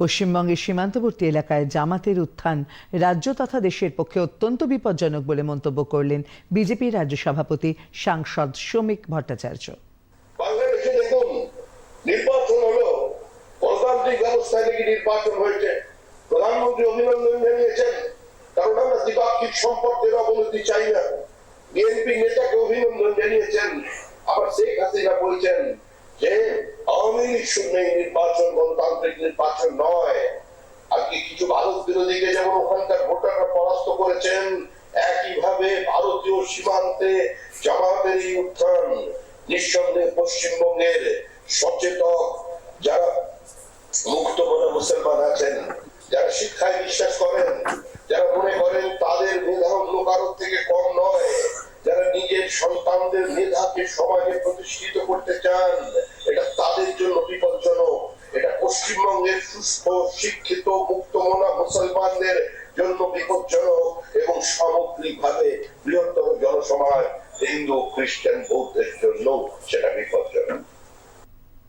পশ্চিমবঙ্গের সীমান্তবর্তী এলাকায় জামাতের উত্থান রাজ্য তথা দেশের পক্ষে অত্যন্ত বিপজ্জনক বলে মন্তব্য করলেন বিজেপি রাজ্য সভাপতি সাংসদ শ্রমিক ভট্টাচার্য। বাংলাদেশে দেখুন নির্বাচন হলো, গণতান্ত্রিক ব্যবস্থা থেকে নির্বাচন হয়েছে, প্রধানমন্ত্রী অভিনন্দন জানিয়েছেন, কারণ আমরা দ্বিপাক্ষিক সম্পর্কের অবনতি চাই না। বিএনপি নেতাকে অভিনন্দন জানিয়েছেন, আবার শেখ হাসিনা বলছেন যে আওয়ামী লীগ শূন্য নির্বাচন গণতান্ত্রিক নির্বাচন নয়। আজকে কিছু ভারত বিরোধীকে যেমন ওখানকার ভোটাররা পরাস্ত করেছেন, একইভাবে ভারতীয় সীমান্তে জামাতের এই উত্থান নিঃসন্দেহে পশ্চিমবঙ্গের সচেতন যারা মুক্ত মনা মুসলমান আছেন, যারা শিক্ষায় বিশ্বাস করেন, যারা মনে করেন তাদের মেধা অন্য কারোর থেকে কম নয়, যারা নিজের সন্তানদের মেধাকে সমাজে প্রতিষ্ঠিত করতে চান, এটা তাদের জন্য বিপজ্জনক। এটা পশ্চিমবঙ্গের সুস্থ শিক্ষিত মুক্তমনা মুসলমানদের জন্য বিপজ্জনক এবং সামগ্রিকভাবে বৃহত্তর জনসমাজ হিন্দু খ্রিস্টান বৌদ্ধের জন্য সেটা বিপদ।